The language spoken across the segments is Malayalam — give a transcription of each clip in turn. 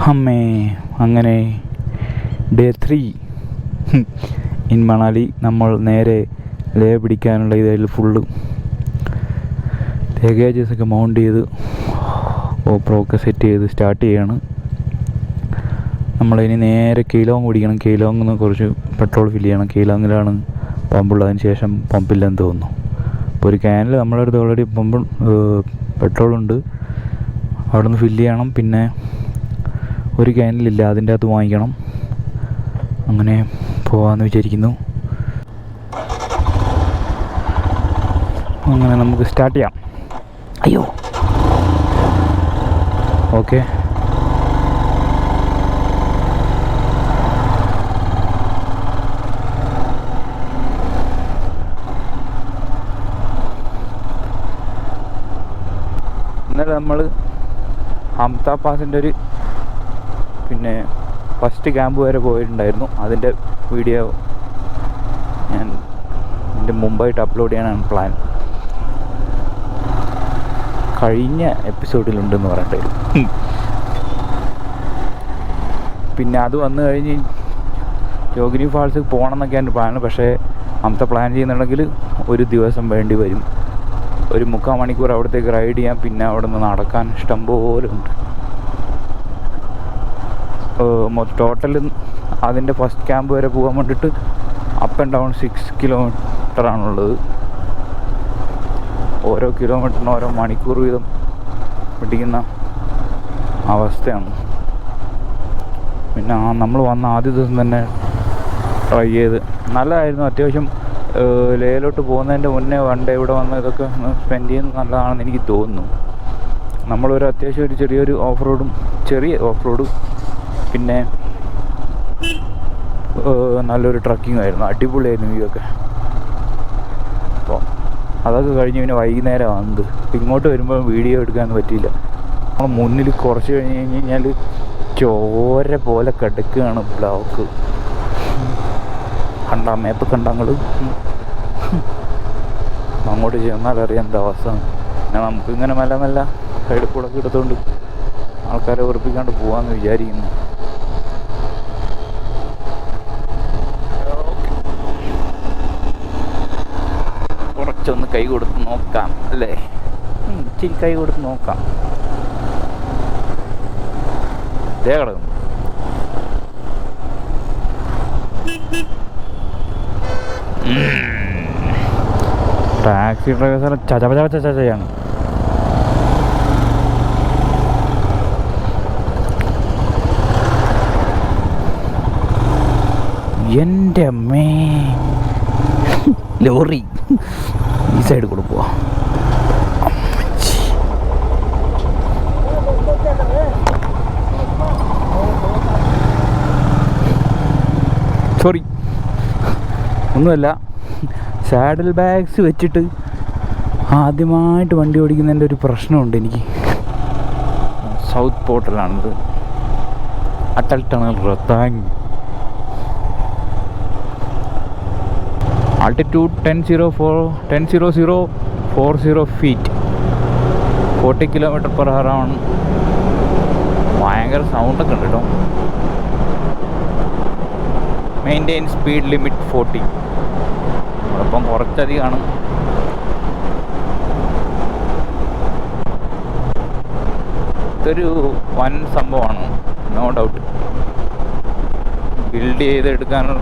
അമ്മേ, അങ്ങനെ ഡേ 3 ഇൻ മണാലി. നമ്മൾ നേരെ ലേ പിടിക്കാനുള്ള ഇതിൽ ഫുള്ള് ലഗേജസൊക്കെ മൗണ്ട് ചെയ്ത് ഓപ്രോക്കെ സെറ്റ് ചെയ്ത് സ്റ്റാർട്ട് ചെയ്യാണ്. നമ്മളിനി നേരെ കീലോങ് പിടിക്കണം. കീലോങ്ങിൽ നിന്ന് കുറച്ച് പെട്രോൾ ഫില്ല് ചെയ്യണം. കീലോങ്ങിലാണ് പമ്പുള്ളതിന് ശേഷം പമ്പില്ലെന്ന് തോന്നുന്നു. അപ്പോൾ ഒരു ക്യാനിൽ നമ്മുടെ അടുത്ത് ഓൾറെഡി പെട്രോളുണ്ട്, അവിടെ നിന്ന് ഫില്ല് ചെയ്യണം. പിന്നെ ഒരു ക്യാനിലില്ല, അതിൻ്റെ അകത്ത് വാങ്ങിക്കണം. അങ്ങനെ പോകാമെന്ന് വിചാരിക്കുന്നു. അങ്ങനെ നമുക്ക് സ്റ്റാർട്ട് ചെയ്യാം. അയ്യോ, ഓക്കെ. ഇന്നലെ നമ്മൾ ഹംത പാസിൻ്റെ ഒരു ഫസ്റ്റ് ക്യാമ്പ് വരെ പോയിട്ടുണ്ടായിരുന്നു. അതിൻ്റെ വീഡിയോ ഞാൻ ഇതിൻ്റെ മുമ്പായിട്ട് അപ്ലോഡ് ചെയ്യാനാണ് പ്ലാൻ. കഴിഞ്ഞ എപ്പിസോഡിലുണ്ടെന്ന് പറഞ്ഞിട്ട് വരും. പിന്നെ അത് വന്നു കഴിഞ്ഞ് ജോഗിനി ഫാൾസ് പോകണം എന്നൊക്കെയാണ് പ്ലാൻ. പക്ഷേ അന്നത്തെ പ്ലാൻ ചെയ്യുന്നുണ്ടെങ്കിൽ ഒരു ദിവസം വേണ്ടി വരും. ഒരു 3/4 മണിക്കൂർ അവിടത്തേക്ക് റൈഡ് ചെയ്യാം. പിന്നെ അവിടെ നിന്ന് നടക്കാൻ ഇഷ്ടംപോലെ ഉണ്ട്. ടോട്ടൽ അതിൻ്റെ ഫസ്റ്റ് ക്യാമ്പ് വരെ പോകാൻ വേണ്ടിയിട്ട് അപ്പ് ആൻഡ് ഡൗൺ 6 കിലോമീറ്ററാണുള്ളത്. ഓരോ കിലോമീറ്ററിന് ഓരോ മണിക്കൂർ വീതം പിടിക്കുന്ന അവസ്ഥയാണ്. പിന്നെ നമ്മൾ വന്ന ആദ്യ ദിവസം തന്നെ ട്രൈ ചെയ്ത് നല്ലതായിരുന്നു. അത്യാവശ്യം ലേയിലോട്ട് പോകുന്നതിൻ്റെ മുന്നേ വൺ ഡേ ഇവിടെ വന്ന് ഇതൊക്കെ സ്പെൻഡ് ചെയ്യുന്നത് നല്ലതാണെന്ന് എനിക്ക് തോന്നുന്നു. നമ്മളൊരു അത്യാവശ്യം ഒരു ചെറിയ ഓഫ് റോഡ് പിന്നെ നല്ലൊരു ട്രക്കിംഗ് ആയിരുന്നു. അടിപൊളിയായിരുന്നു വ്യൂ ഒക്കെ. അപ്പോൾ അതൊക്കെ കഴിഞ്ഞ് പിന്നെ വൈകുന്നേരം വന്നത്. ഇങ്ങോട്ട് വരുമ്പോൾ വീഡിയോ എടുക്കാനൊന്നും പറ്റിയില്ല. നമ്മൾ മുന്നിൽ കുറച്ച് കഴിഞ്ഞ് കഴിഞ്ഞാൽ ചോര പോലെ കിടക്കുകയാണ് ബ്ലോക്ക്. മേപ്പ് കണ്ടങ്ങൾ അങ്ങോട്ട് ചെന്നാലറിയാം എന്താ അവസ്ഥ. പിന്നെ നമുക്കിങ്ങനെ മെല്ലെ സൈഡിൽ കൂടെ ഒക്കെ എടുത്തുകൊണ്ട് ആൾക്കാരെ ഉറപ്പിക്കാണ്ട് പോകാമെന്ന് വിചാരിക്കുന്നു. കുറച്ചൊന്ന് കൈ കൊടുത്ത് നോക്കാം അല്ലേ? ഇച്ചിരി കൈ കൊടുത്ത് നോക്കാം. ദേ കിടക്കുന്നു. ടാക്സി ഡ്രൈവേഴ്സ് ചതയാണ്. എൻ്റെ അമ്മേ, ലോറി ഈ സൈഡ് കൂടെ പോവാ. സോറി, ഒന്നുമല്ല. സാഡിൽ ബാഗ്സ് വെച്ചിട്ട് ആദ്യമായിട്ട് വണ്ടി ഓടിക്കുന്നതിൻ്റെ ഒരു പ്രശ്നമുണ്ട് എനിക്ക്. സൗത്ത് പോർട്ടലാണിത്. Atal tunnel Rohtang. Altitude 10,040 feet, 40 km/h ആണ്. ഭയങ്കര സൗണ്ടൊക്കെ ഉണ്ട് കേട്ടോ. Maintain speed limit 40. അപ്പം കുറച്ചധികമാണ്. ഇതൊരു വൻ സംഭവമാണ്, നോ ഡൗട്ട്. ബിൽഡ് ചെയ്തെടുക്കാനുള്ള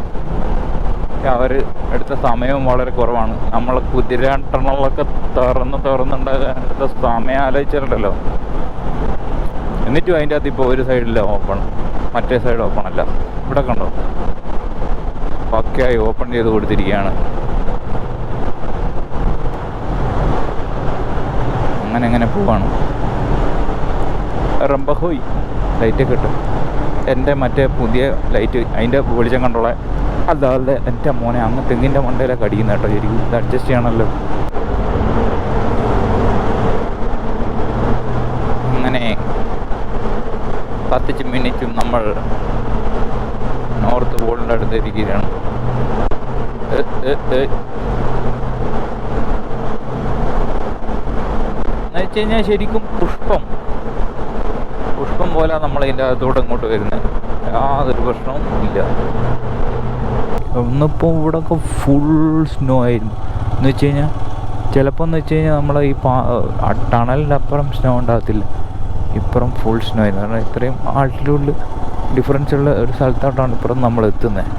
അവർ എടുത്ത സമയവും വളരെ കുറവാണ്. നമ്മൾ കുതിര ടണലൊക്കെ തുറന്നുണ്ടാകാൻ എടുത്ത സമയം ആലോചിച്ചിട്ടുണ്ടല്ലോ. എന്നിട്ടും അതിൻ്റെ അകത്ത് ഇപ്പോൾ ഒരു സൈഡില്ല ഓപ്പൺ, മറ്റേ സൈഡ് ഓപ്പൺ അല്ല. ഇവിടെ കണ്ടോ, പക്കയായി ഓപ്പൺ ചെയ്ത് കൊടുത്തിരിക്കുകയാണ്. അങ്ങനെ പോവാണ്. റംബഹോയ് ലൈറ്റൊക്കെ ഇട്ടു. എൻ്റെ മറ്റേ പുതിയ ലൈറ്റ്, അതിൻ്റെ വെളിച്ചം കണ്ടോളെ. അല്ലാതെ എൻ്റെ മോനെ അങ്ങ് തെങ്ങിൻ്റെ മണ്ടയിലൊക്കെ അടിക്കുന്ന കേട്ടോ. ശരിക്കും ഇത് അഡ്ജസ്റ്റ് ചെയ്യണമല്ലോ. അങ്ങനെ 10 മിനിറ്റും നമ്മൾ നോർത്ത് പോളിൻ്റെ അടുത്ത് ഇരിക്കുകയാണ്. എന്നുവെച്ച് കഴിഞ്ഞാൽ ശരിക്കും പുഷ്പം പോലെ നമ്മൾ ഇതിൻ്റെ അകത്തോടെ ഇങ്ങോട്ട് വരുന്നത്. യാതൊരു പ്രശ്നവും ഇല്ല. ഒന്നിപ്പോൾ ഇവിടെയൊക്കെ ഫുൾ സ്നോ ആയിരുന്നു എന്ന് വെച്ച് കഴിഞ്ഞാൽ, ചിലപ്പോൾ എന്ന് വെച്ച് കഴിഞ്ഞാൽ നമ്മളെ ഈ ടണലിൻ്റെ അപ്പുറം സ്നോ ഉണ്ടാകത്തില്ല, ഇപ്പുറം ഫുൾ സ്നോ ആയിരുന്നു. കാരണം ഇത്രയും ആൾട്ടിറ്റ്യൂഡിൽ ഡിഫറൻസ് ഉള്ള ഒരു സ്ഥലത്തോട്ടാണ് ഇപ്പുറം നമ്മൾ എത്തുന്നത്.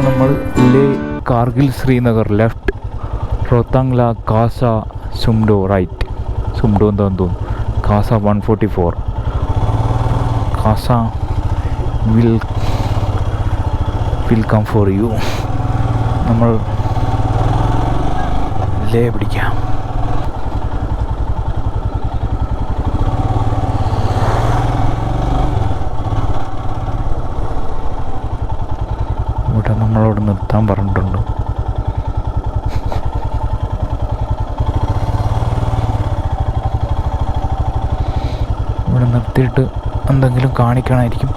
നമ്മൾ ലേ കാർഗിൽ ശ്രീനഗർ ലെഫ്റ്റ്, റോത്താങ്ല കാസ സുംഡോ റൈറ്റ്, സുംഡോ എന്താണെന്ന് തോന്നുന്നു, കാസ 144, കാസ വിൽ കം ഫോർ യു. നമ്മൾ ലേ പിടിക്കാം. ഇവിടെ നമ്മളോട് നിർത്താൻ പറഞ്ഞിട്ടുണ്ട്. ഇവിടെ നിർത്തിയിട്ട് എന്തെങ്കിലും കാണിക്കണമായിരിക്കും,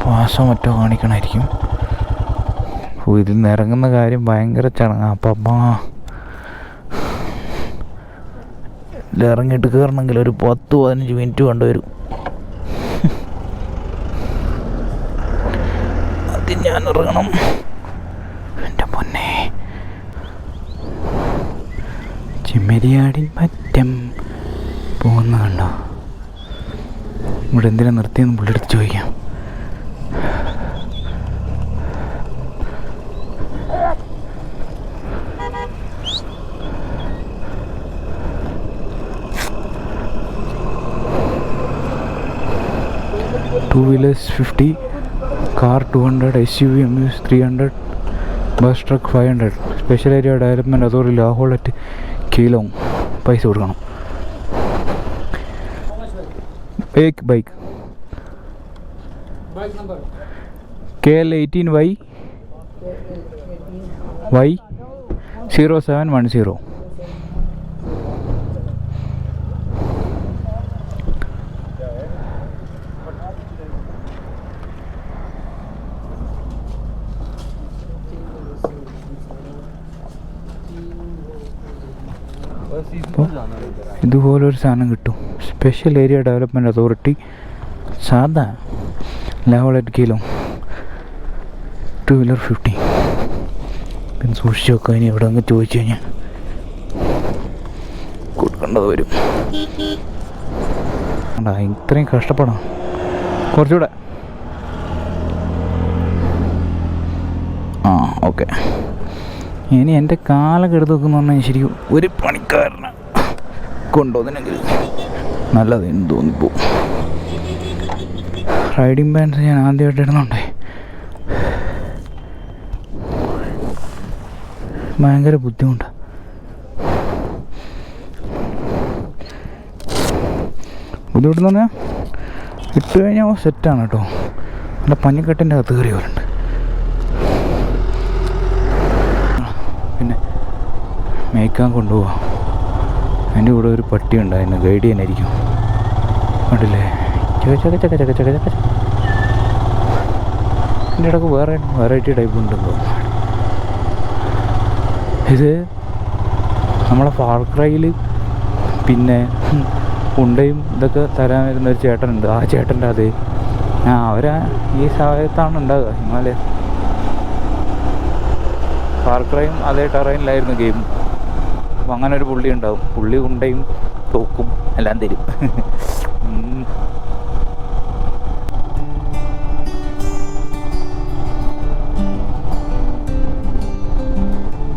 പാസോ മറ്റോ കാണിക്കണമായിരിക്കും. ഇതിൽ നിന്ന് ഇറങ്ങുന്ന കാര്യം ഭയങ്കര ചടങ്ങാണ്. അപ്പം ഇറങ്ങിയിട്ട് കയറണമെങ്കിൽ ഒരു 10-15 മിനിറ്റ് കൊണ്ടുവരും. ഞാൻ ഇറങ്ങണം. എൻ്റെ പൊന്നെ, ചെമ്മരിയാടിൻ പറ്റം പോകുന്ന കണ്ടോ? ഇവിടെ എന്തിനാ നിർത്തിയെന്ന് പുള്ളിയെടുത്ത് ചോദിക്കാം. Two wheelers 50, car 200, SUV MUs 300, bus truck 500. Special area development authority Lahaul at Keylong. പൈസ കൊടുക്കണം. Bike KL18Y 0710. ഇതുപോലൊരു സാധനം കിട്ടും. സ്പെഷ്യൽ ഏരിയ ഡെവലപ്മെൻറ്റ് അതോറിറ്റി, സാധാ ലാഹോൾ അറ്റ് കീലോങ്, 2 വീലർ 50. പിന്നെ സൂക്ഷിച്ച് വെക്കാം. ഇനി എവിടെ അങ്ങ് ചോദിച്ചു കഴിഞ്ഞാൽ കൊടുക്കേണ്ടത് വരും. ഇത്രയും കഷ്ടപ്പെടാം കുറച്ചുകൂടെ. ഓക്കെ. ഇനി എൻ്റെ കാലൊക്കെ എടുത്ത് വെക്കുന്ന പറഞ്ഞാൽ ശരിക്കും ഒരു പണിക്കാരനെ കൊണ്ടുപോകുന്നെങ്കിൽ നല്ലതെന്ന് തോന്നിപ്പോവും. റൈഡിങ് പാൻസ് ഞാൻ ആദ്യമായിട്ട് ഇടുന്നുണ്ടേ, ഭയങ്കര ബുദ്ധിമുട്ടാണ്. ബുദ്ധിമുട്ടെന്ന് പറഞ്ഞാൽ ഇട്ട് കഴിഞ്ഞാൽ സെറ്റാണ് കേട്ടോ. നല്ല പഞ്ഞിക്കെട്ടിൻ്റെ അകത്ത് കയറിയവരുണ്ട്. പിന്നെ മേയ്ക്കാൻ കൊണ്ടുപോവാം. അതിൻ്റെ കൂടെ ഒരു പട്ടി ഉണ്ടായിരുന്നു, ഗൈഡ് ചെയ്യാനായിരിക്കും. കണ്ടില്ലേ, എൻ്റെ ഇടയ്ക്ക് വേറെ വെറൈറ്റി ടൈപ്പ് ഉണ്ടെന്ന് തോന്നുന്നു. ഇത് നമ്മളെ ഫാർ ക്രൈയിൽ പിന്നെ ഉണ്ടയും ഇതൊക്കെ തരാൻ വരുന്നൊരു ചേട്ടനുണ്ട്. ആ ചേട്ടൻ്റെ അതേ അവരാ ഈ സമയത്താണ് ഉണ്ടാകുക. ഹിമാലയ ഫാർ ക്രൈയും അതേ ടെറൈനിലായിരുന്നു ഗെയിം. അപ്പം അങ്ങനെ ഒരു പുള്ളി ഉണ്ടാവും. പുള്ളി ഉണ്ടയും തോക്കും എല്ലാം തരും.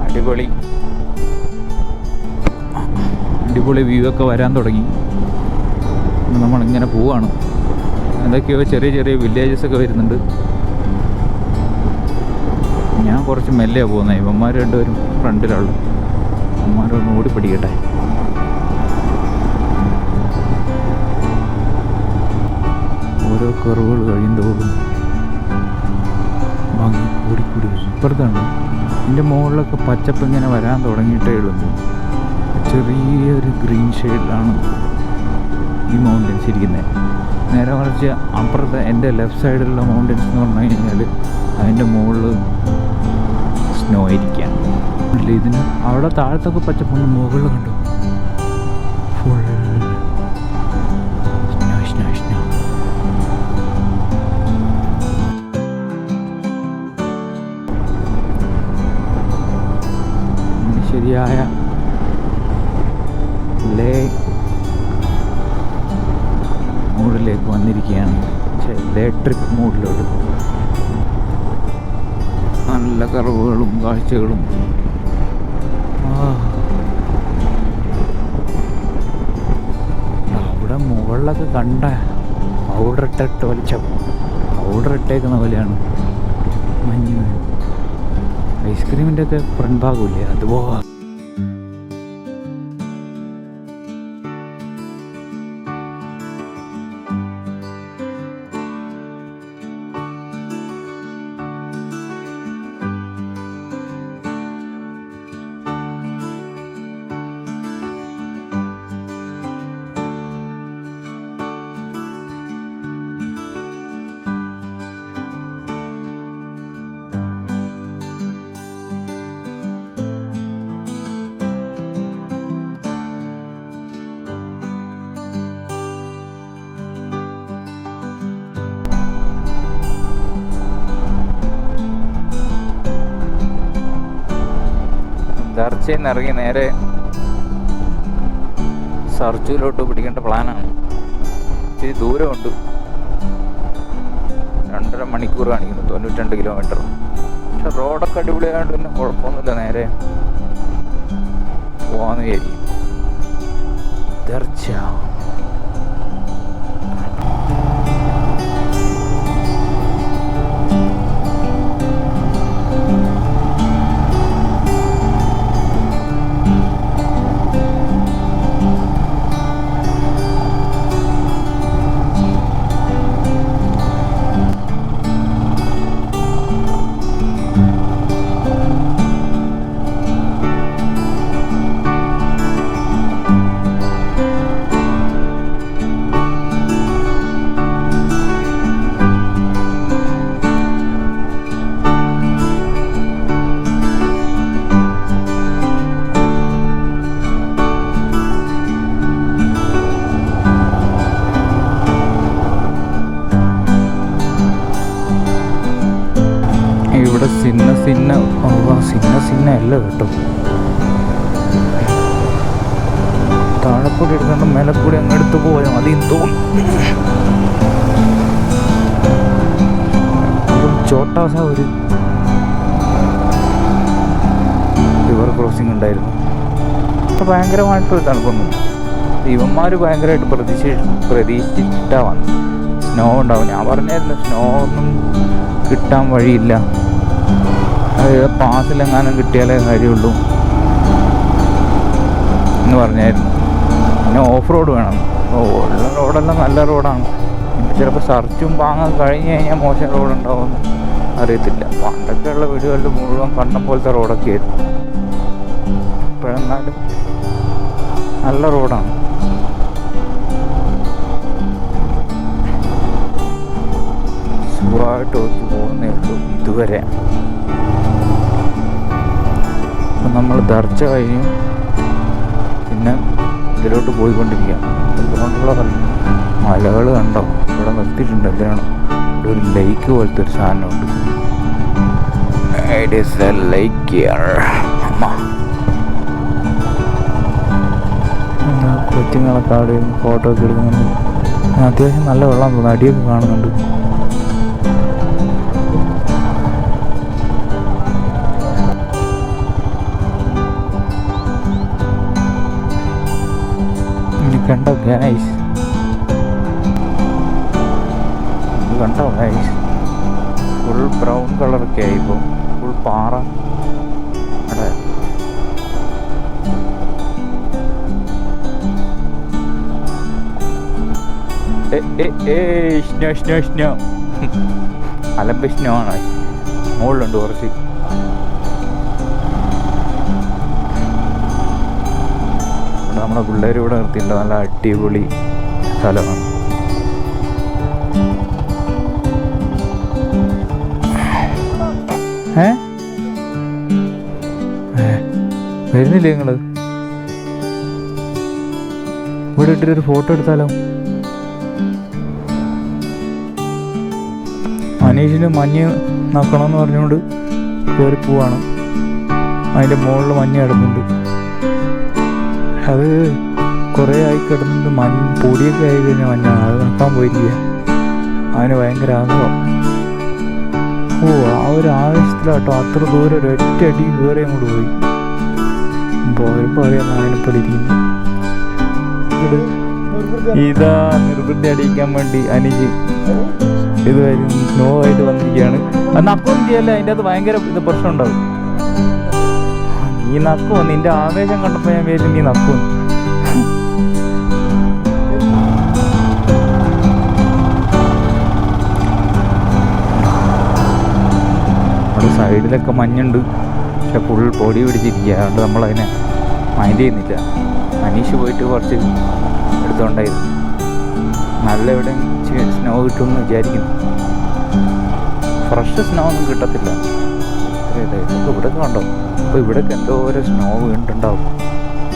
അടിപൊളി അടിപൊളി വ്യൂ ഒക്കെ വരാൻ തുടങ്ങി. നമ്മളിങ്ങനെ പോവാണ്. എന്തൊക്കെയോ ചെറിയ ചെറിയ വില്ലേജസൊക്കെ വരുന്നുണ്ട്. ഞാൻ കുറച്ച് മെല്ലെയാണ് പോകുന്നത്. ഇവന്മാർ രണ്ടുപേരും ഫ്രണ്ടിലുള്ള അമ്മമാരൊന്ന് ഓടിപ്പിടിക്കട്ടെ. ഓരോ കർവുകൾ കഴിയുന്തോറും ഇപ്പുറത്തുണ്ട്. ഇതിൻ്റെ മുകളിലൊക്കെ പച്ചപ്പ് ഇങ്ങനെ വരാൻ തുടങ്ങിയിട്ടേ ഉള്ളൂ. ചെറിയൊരു ഗ്രീൻ ഷെയ്ഡിലാണ് ഈ മൗണ്ടൻസ് ഇരിക്കുന്നത്. നേരെ മറിച്ച് അപ്പുറത്തെ എൻ്റെ ലെഫ്റ്റ് സൈഡിലുള്ള മൗണ്ടൻസ് എന്ന് പറഞ്ഞു കഴിഞ്ഞാൽ അതിൻ്റെ മുകളിൽ സ്നോ ഇരിക്കുകയാണ്. ഇതിന് അവിടെ താഴത്തൊക്കെ പച്ചപ്പൊന്ന് മുകളിൽ കണ്ടു. Full snow snow snow. ശരിയായ മൂഡിലേക്ക് വന്നിരിക്കുകയാണ്. ഇലക്ട്രിക് മൂഡിലോട്ട്. നല്ല കറവുകളും കാഴ്ചകളും. അവിടെ മുകളിലൊക്കെ കണ്ട പൗഡർ ഇട്ടേക്കുന്ന പോലെയാണ് മഞ്ഞ്. ഐസ്ക്രീമിൻ്റെ ഒക്കെ ഫ്രണ്ട് ഭാഗമില്ലേ അതുപോലെ. ദർച്ചയിൽ നിന്ന് ഇറങ്ങി നേരെ സർജുവിലോട്ട് പിടിക്കേണ്ട പ്ലാനാണ്. ഇച്ചിരി ദൂരമുണ്ട്. 2.5 മണിക്കൂർ കാണിക്കുന്നു, 92 കിലോമീറ്റർ. പക്ഷെ റോഡൊക്കെ അടിപൊളിയായിട്ട് പിന്നെ കുഴപ്പമൊന്നുമില്ല. നേരെ പോവാന്ന് വിചാരിക്കും. ദർച്ച ഇവിടെ സിന്ന അല്ല കേട്ടോ. താഴെക്കൂടി എടുക്കേണ്ട മേലെക്കൂടി അങ്ങ് എടുത്ത് പോയാൽ മതി തോന്നും. ചോട്ടാസ ഒരു റിവർ ക്രോസിംഗ് ഉണ്ടായിരുന്നു. അപ്പോൾ ഭയങ്കരമായിട്ടൊരു തണുപ്പൊന്നും ഇവന്മാർ ഭയങ്കരമായിട്ട് പ്രതീക്ഷിച്ചിട്ടാ വന്നു. സ്നോ ഉണ്ടാവും. ഞാൻ പറഞ്ഞായിരുന്നു സ്നോ ഒന്നും കിട്ടാൻ വഴിയില്ല, അത് പാസിലെങ്ങാനും കിട്ടിയാലേ കാര്യമുള്ളൂ എന്ന് പറഞ്ഞായിരുന്നു. പിന്നെ ഓഫ് റോഡ് വേണം. ഉള്ള റോഡെല്ലാം നല്ല റോഡാണ്. ചിലപ്പോൾ സർച്ചും പാങ്ങാൻ കഴിഞ്ഞ് കഴിഞ്ഞാൽ മോശം റോഡുണ്ടാവുമെന്ന് അറിയത്തില്ല. പണ്ടൊക്കെ ഉള്ള വീടുകളിൽ മുഴുവൻ കണ്ടം പോലത്തെ റോഡൊക്കെ ആയിരുന്നു. ഇപ്പോഴെന്നാലും നല്ല റോഡാണ്. സുഖമായിട്ട് ഒത്തു പോകുന്നേ ഉള്ളൂ ഇതുവരെ. അപ്പം നമ്മൾ ദർച്ച കഴിഞ്ഞു. പിന്നെ ഇതിലോട്ട് പോയിക്കൊണ്ടിരിക്കുക. അതുകൊണ്ടുള്ള മലകൾ കണ്ടോ, ഇവിടെ നിർത്തിയിട്ടുണ്ട്. എന്തിനാണ് ഒരു ലേക്ക് പോലത്തെ ഒരു സാധനമുണ്ട്. It is a lake here. കൊച്ചുങ്ങളൊക്കെ അവിടെ ഫോട്ടോ ഒക്കെ എടുക്കുന്നുണ്ട്. അത്യാവശ്യം നല്ല വെള്ളം തോന്നുന്നു. അടിയൊക്കെ കാണുന്നുണ്ട്. കണ്ടോ ഗൈസ്, കണ്ടോ ഗൈസ്, ഫുൾ ബ്രൗൺ കളറൊക്കെ ആയി. ഇപ്പോൾ ഫുൾ പാറ. അവിടെ സ്നോ സ്നോ സ്നോ അലമ്പ് സ്നോ ആണ്. മുകളിലുണ്ട് കുറച്ച്. നമ്മളെ പിള്ളേർ ഇവിടെ നിർത്തിയിട്ടുണ്ട്. നല്ല അടിപൊളി സ്ഥലമാണ്. വരുന്നില്ലേ നിങ്ങൾ? ഇവിടെ ഇട്ടൊരു ഫോട്ടോ എടുത്താലോ? അനീഷിന് മഞ്ഞ് നോക്കണമെന്ന് പറഞ്ഞുകൊണ്ട് കയറി പോവാണ്. അതിൻ്റെ മുകളിൽ മഞ്ഞ് കിടന്നുണ്ട്. അത് കുറേ ആയി കിടന്നിട്ട് പൊടിയൊക്കെ ആയി കഴിഞ്ഞാൽ മഞ്ഞാണ്. അത് നോക്കാൻ പോയിരിക്കുക. അതിന് ഭയങ്കര ആഗ്രഹം. ആ ഒരു ആവേശത്തിലാട്ടോ അത്ര ദൂരം ഒരൊറ്റ അടി കയറി അങ്ങോട്ട് പോയി. പോയപ്പോൾ അറിയാം അതിനെപ്പോലെ ഇരിക്കുന്നു. ഇതാ നിർബന്ധി അടിയിക്കാൻ വേണ്ടി അനീഷ് ഇത് സ്നോ ആയിട്ട് വന്നിരിക്കുകയാണ്. അത് നക്കൊന്നും ചെയ്യല്ല. അതിൻ്റെ അകത്ത് ഭയങ്കര പ്രശ്നം ഉണ്ടാവും. നീ നക്കുവോ? നിന്റെ ആവേശം കണ്ടപ്പോൾ ഞാൻ വിചാരിച്ചു നീ നക്കുവോ. അവിടെ സൈഡിലൊക്കെ മഞ്ഞുണ്ട്. പക്ഷെ ഫുൾ പൊടി പിടിച്ചിരിക്കുക. അതുകൊണ്ട് നമ്മളതിനെ മൈൻഡ് ചെയ്യുന്നില്ല. അനീഷ് പോയിട്ട് കുറച്ച് എടുത്തോണ്ടായിരുന്നു. നല്ല എവിടെ സ്നോ കിട്ടുമെന്ന് വിചാരിക്കുന്നു. ഫ്രഷ് സ്നോ ഒന്നും കിട്ടത്തില്ല. ഇതൊക്കെ ഇവിടെ കണ്ടോ? അപ്പോൾ ഇവിടെയൊക്കെ എന്തോരം സ്നോ വീണിട്ടുണ്ടാവും.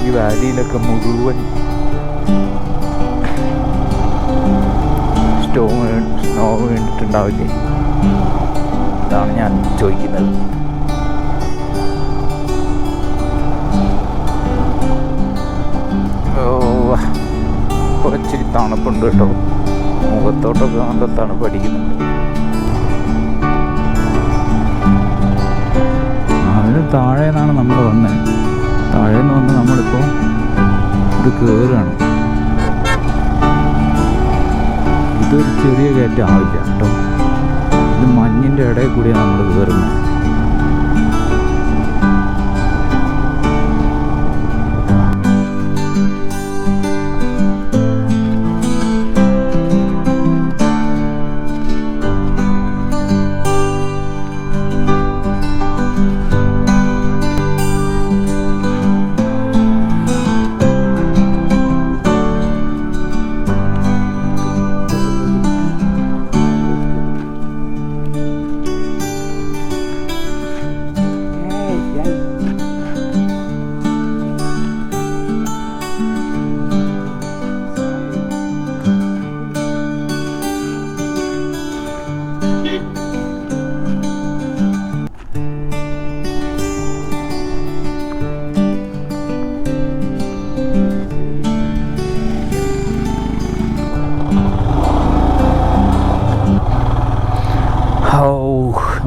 ഈ വാലിയിലൊക്കെ മുഴുവൻ സ്നോ വീണിട്ടുണ്ടാവില്ലേ? അതാണ് ഞാൻ ചോദിക്കുന്നത്. കുറച്ചിരി തണുപ്പുണ്ട് കേട്ടോ. മുഖത്തോട്ടൊക്കെ നല്ല തണുപ്പ് അടിക്കുന്നുണ്ട്. അതിന് താഴെ നിന്നാണ് നമ്മൾ വന്നത്. താഴെ നിന്ന് വന്ന് നമ്മളിപ്പോൾ ഇത് കയറുകയാണ്. ഇതൊരു ചെറിയ കയറ്റം ആവില്ല കേട്ടോ. ഇത് മഞ്ഞിൻ്റെ ഇടയിൽ കൂടിയാണ് നമ്മൾ കയറുന്നത്.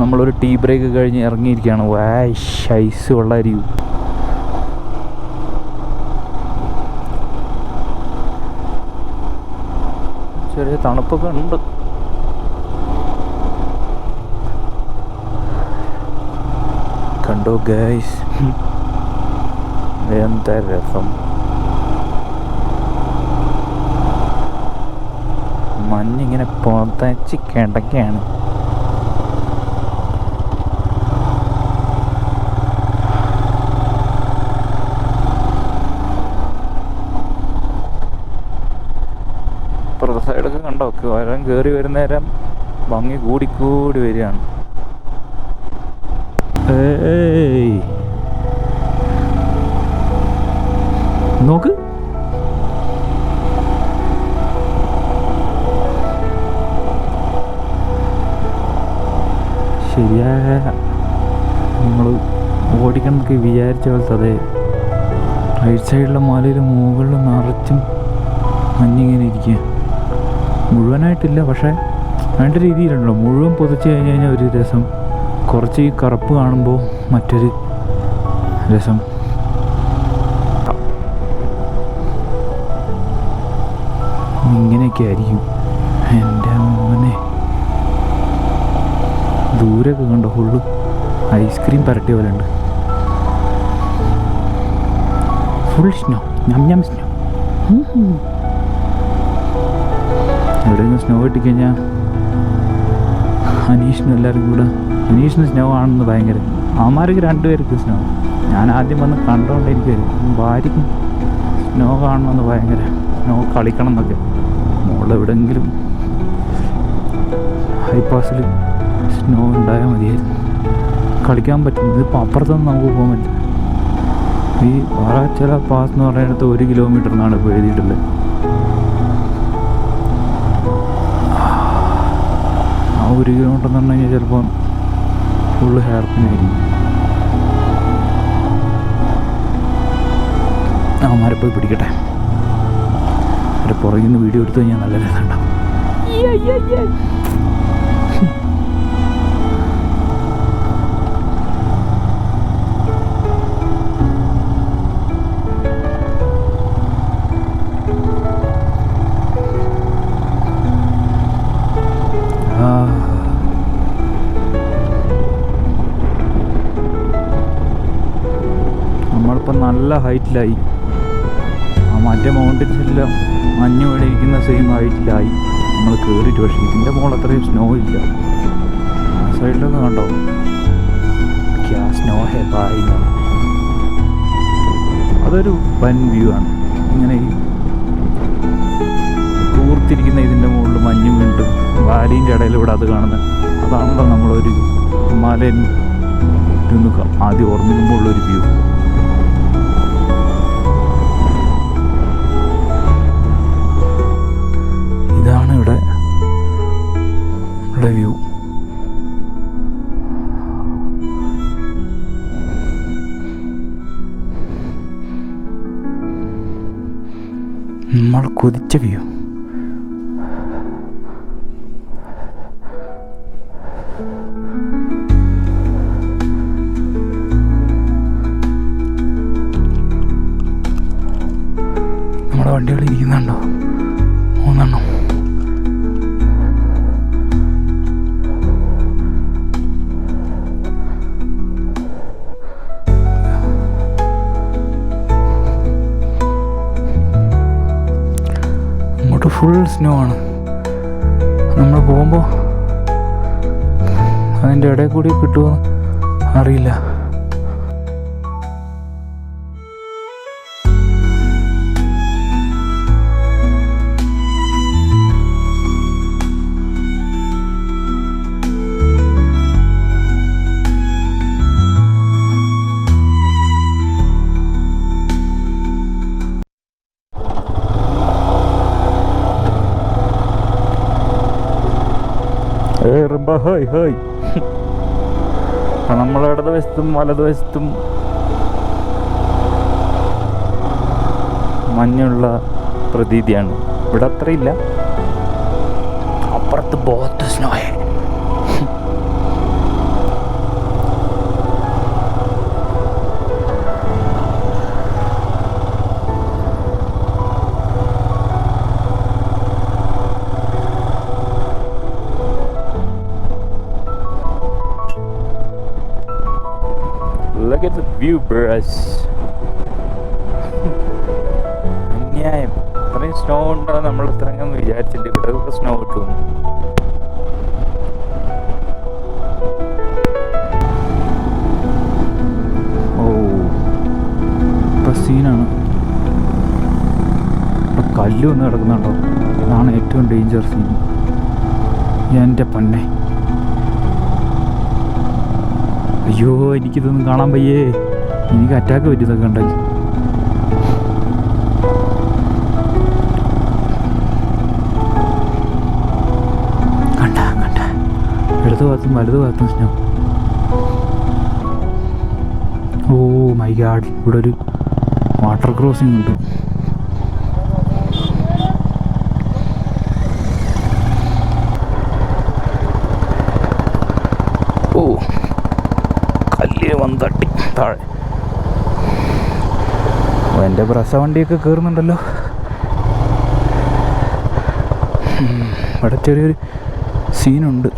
നമ്മളൊരു ടീ ബ്രേക്ക് കഴിഞ്ഞ് ഇറങ്ങിയിരിക്കുകയാണ്. ഐസ് വെള്ളമായിരിക്കും. ചെറിയ തണുപ്പൊക്കെ ഉണ്ട്. കണ്ടോ ഗൈസ്, എന്താ രസം. മഞ്ഞിങ്ങനെ പുതച്ച് കിടക്കുകയാണ്. സൈഡൊക്കെ കണ്ടോ? വരം കയറി വരുന്ന നേരം ഭംഗി കൂടിക്കൂടി വരികയാണ്. നോക്ക്, ശരിയായ നമ്മൾ ഓടിക്കണമൊക്കെ വിചാരിച്ച പോലത്തെ അതേ റൈറ്റ് സൈഡിലെ മലയിലും മുകളിലും നിറച്ചും മഞ്ഞിങ്ങനെ ഇരിക്കുക. മുഴുവനായിട്ടില്ല, പക്ഷേ വേണ്ട രീതിയിലുണ്ടല്ലോ. മുഴുവൻ പുതച്ച് കഴിഞ്ഞ് കഴിഞ്ഞാൽ ഒരു രസം, കുറച്ച് ഈ കറുപ്പ് കാണുമ്പോൾ മറ്റൊരു രസം. ഇങ്ങനെയൊക്കെ ആയിരിക്കും. എൻ്റെ മോനെ, ദൂരമൊക്കെ കണ്ടോ? ഫുള്ള് ഐസ്ക്രീം പരട്ടിയ പോലെ ഉണ്ട്. ഫുൾ സ്നോ, ഞം സ്നോ. എവിടെയെങ്കിലും സ്നോ കിട്ടിക്കഴിഞ്ഞാൽ അനീഷിനും എല്ലാവർക്കും കൂടെ, അനീഷിന് സ്നോ ആണെന്ന് ഭയങ്കര, അവന്മാർക്ക് രണ്ടുപേർക്ക് സ്നോ. ഞാൻ ആദ്യം വന്ന് കണ്ടുകൊണ്ട് എനിക്ക് വരും ഭാര്യക്കും സ്നോ കാണണമെന്ന് ഭയങ്കര, സ്നോ കളിക്കണം എന്നൊക്കെ. മുകളിൽ എവിടെയെങ്കിലും ഹൈപാസിൽ സ്നോ ഉണ്ടായാൽ മതിയായിരുന്നു, കളിക്കാൻ പറ്റും. ഇതിപ്പോൾ അപ്പുറത്തൊന്നും നമുക്ക് പോകാൻ പറ്റില്ല. ഈ വാറാച്ചിറ പാസ് എന്ന് പറയുന്നിടത്ത് 1 കിലോമീറ്റർ എന്നാണ് ഇപ്പോൾ എഴുതിയിട്ടുള്ളത്. ആ 1 കിലോമീറ്റർ എന്ന് പറഞ്ഞു കഴിഞ്ഞാൽ ചിലപ്പോൾ ഫുള്ള് ഹെയർ പിന്നായിരിക്കും. അവന്മാരെ പോയി പിടിക്കട്ടെ. അവരെ പുറകിൽ നിന്ന് വീഡിയോ എടുത്തു കഴിഞ്ഞാൽ നല്ല രസമുണ്ടാവും. നമ്മളിപ്പോൾ നല്ല ഹൈറ്റിലായി. ആ മറ്റേ മൗണ്ടൻസിലെല്ലാം മഞ്ഞ് വീണിരിക്കുന്ന സെയിം ഹൈറ്റിലായി നമ്മൾ കയറിയിട്ട്. പക്ഷേ ഇതിൻ്റെ മുകളിൽ അത്രയും സ്നോ ഇല്ല. ആ സൈഡിലൊക്കെ കണ്ടോ, ക്യാ സ്നോ ഹേ ഭായ്. അതൊരു വൻ വ്യൂ ആണ്. ഇങ്ങനെ ഈ കൂർത്തിരിക്കുന്ന ഇതിൻ്റെ മുകളിൽ മഞ്ഞ് വീണ്ടും വാലിൻ്റെ ഇടയിലൂടെ അത് കാണുന്നത്, അതാണല്ലോ നമ്മളൊരു ഹിമാലയൻ ആദ്യം ഓർമ്മിക്കുമ്പോഴുള്ളൊരു വ്യൂ. ഇതാണ് ഇവിടെ വ്യൂ. നമ്മൾ കൊതിച്ച വ്യൂ. നമ്മുടെ വണ്ടികൾ ഇരിക്കുന്നുണ്ടോ? 3 എണ്ണം. അങ്ങോട്ട് ഫുൾ സ്നോ ആണ്. നമ്മൾ പോകുമ്പോൾ അതിൻ്റെ ഇടയിൽ കൂടി കിട്ടുമോ അറിയില്ല. Hi hi. അപ്പം നമ്മൾ ഇടതുവശത്തും വലതുവശത്തും മഞ്ഞുള്ള പ്രതീതിയാണ്. ഇവിടെ അത്രയില്ല, അപ്പുറത്ത് both സ്നോയെ. Look at the view, bros. അന്യായം. ഇത്രയും സ്നോ ഉണ്ടോ നമ്മൾ ഇത്രയും വിചാരിച്ചില്ല. ഇവിടെ സ്നോ കിട്ടുന്നു. ഓ, ഇപ്പം സീനാണ്. ഇവിടെ കല്ല് വന്ന് കിടക്കുന്നുണ്ടോ? അതാണ് ഏറ്റവും ഡേഞ്ചർ സീൻ. എൻ്റെ പൊന്നെ, അയ്യോ എനിക്കിതൊന്നും കാണാൻ വയ്യേ. എനിക്ക് അറ്റാക്ക് പറ്റിയതൊക്കെ ഉണ്ടല്ലോ. കണ്ട ഇടത് ഭാഗത്തും വലത് ഭാഗത്തും സ്നോ. ഓ മൈ ഗാഡ്, ഇവിടെ ഒരു വാട്ടർ ക്രോസിംഗ് ഉണ്ട്. ഓ, കല്ല് വന്ന് തട്ടി താഴെ. എൻ്റെ ബ്രസ വണ്ടിയൊക്കെ കയറുന്നുണ്ടല്ലോ. ഇവിടെ ചെറിയൊരു സീനുണ്ട്.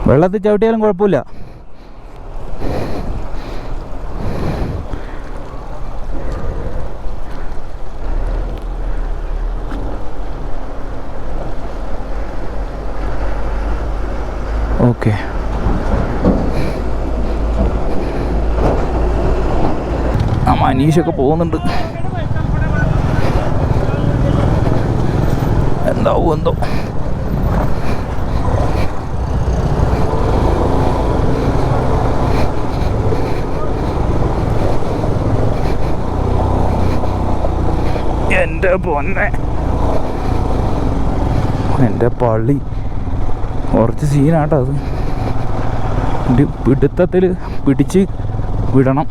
വെള്ളത്തിൽ ചവിട്ടിയാലും കുഴപ്പമില്ല. ഓക്കെ, ആ മനീഷൊക്കെ പോകുന്നുണ്ട്. എന്താവും എന്തോ. എൻ്റെ പൊന്നെ, എൻ്റെ പള്ളി കുറച്ച് സീനാട്ടോ അത്. പിടുത്തത്തിൽ പിടിച്ച് വിടണം.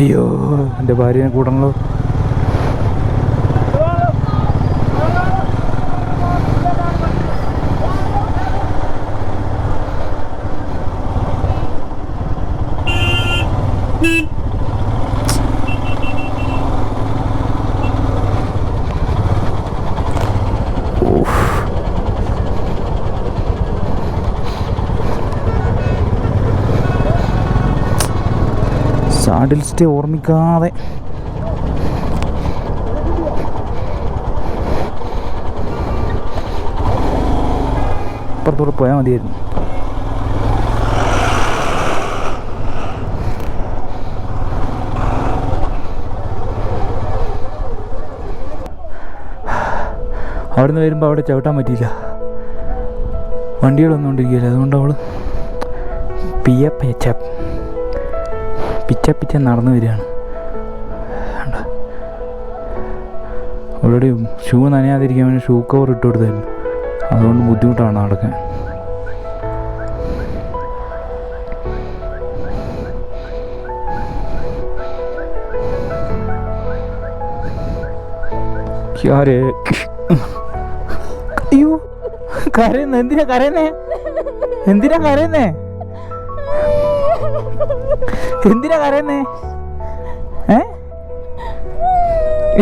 അയ്യോ, എൻ്റെ ഭാര്യനെ കൂടണല്ലോ. സാഡിൽ സ്റ്റേ ഓർമ്മിക്കാതെ അപ്പുറത്തോടെ പോയാൽ മതിയായിരുന്നു. അവിടെ നിന്ന് വരുമ്പോൾ അവിടെ ചവിട്ടാൻ പറ്റിയില്ല, വണ്ടികൾ വന്നുകൊണ്ടിരിക്കുകയില്ല. അതുകൊണ്ട് അവൾ പിച്ച നടന്നു വരികയാണ്. അവളുടെ ഷൂ നനയാതിരിക്കാൻ വേണ്ടി ഷൂ കവർ ഇട്ട് കൊടുത്തായിരുന്നു. അതുകൊണ്ട് ബുദ്ധിമുട്ടാണ് നടക്കാൻ. അയ്യോ, കരയുന്നു. എന്തിനാ കരയുന്നേ? എന്തിനാ കരയുന്നേ? എന്തിനാ കരയുന്നേ?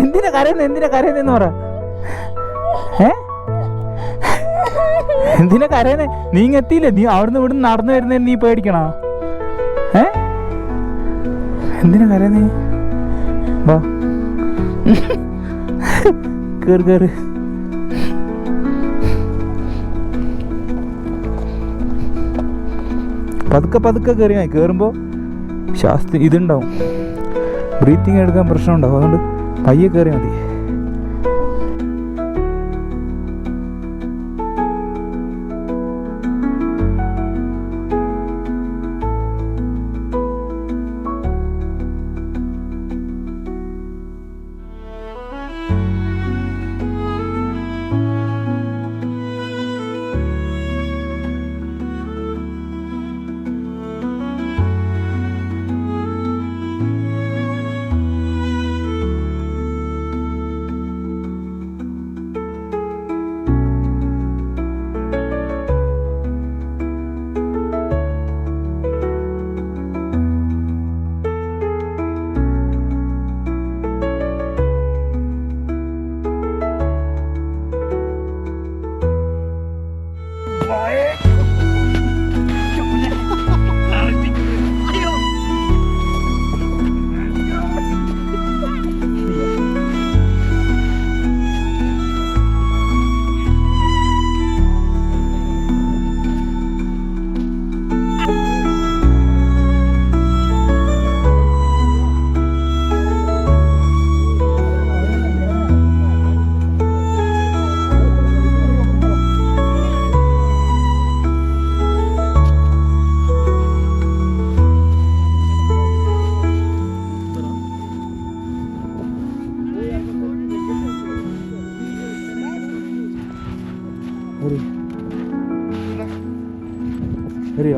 എന്തിനാ കരയുന്നെന്ന് പറ. എന്തിനാ കരയുന്നേ? നീ എത്തിയില്ലേ? നീ അവിടുന്ന് ഇവിടുന്ന് നടന്നു വരുന്നതിന് നീ പേടിക്കണോ? എന്തിനാ കരയുന്നേ? വാ, കേറ്. പതുക്കെ കയറിയാൽ മതി. കയറുമ്പോൾ ഇതുണ്ടാവും, ബ്രീത്തിങ് എടുക്കാൻ പ്രശ്നമുണ്ടാവും. അതുകൊണ്ട് പയ്യെ കയറിയാൽ മതി.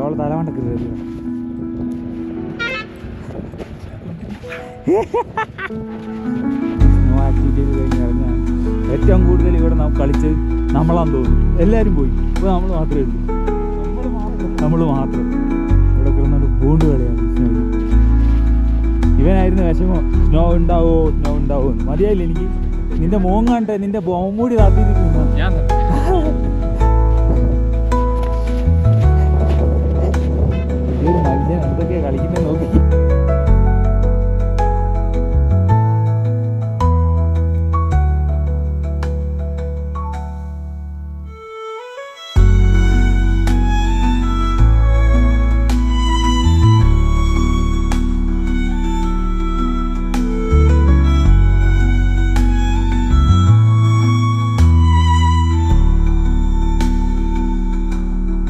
അവളെ തലമണ്ടക്ക് സ്നോ ആക്ടിവിറ്റീസ് കഴിഞ്ഞ് ഇറങ്ങാൻ ഏറ്റവും കൂടുതൽ ഇവിടെ നാം കളിച്ച് നമ്മളാന്ന് തോന്നുന്നു. എല്ലാവരും പോയി, ഇപ്പോൾ നമ്മൾ മാത്രമേ ഉള്ളൂ. നമ്മൾ മാത്രം ഇവിടെ കിടന്നൊരു പൂണ്ട് കളിയാണ് സ്നോയിൽ. ഇവനായിരുന്നു വിഷമം, സ്നോ ഉണ്ടാവോ മതിയായില്ല എനിക്ക്. നിന്റെ മോൻ കാണട്ടെ, നിന്റെ ബോംബൂടി താത്തിരിക്കുന്നു. മനുഷ്യൻ എന്തൊക്കെയാ കളിക്കുന്നത് നോക്കി.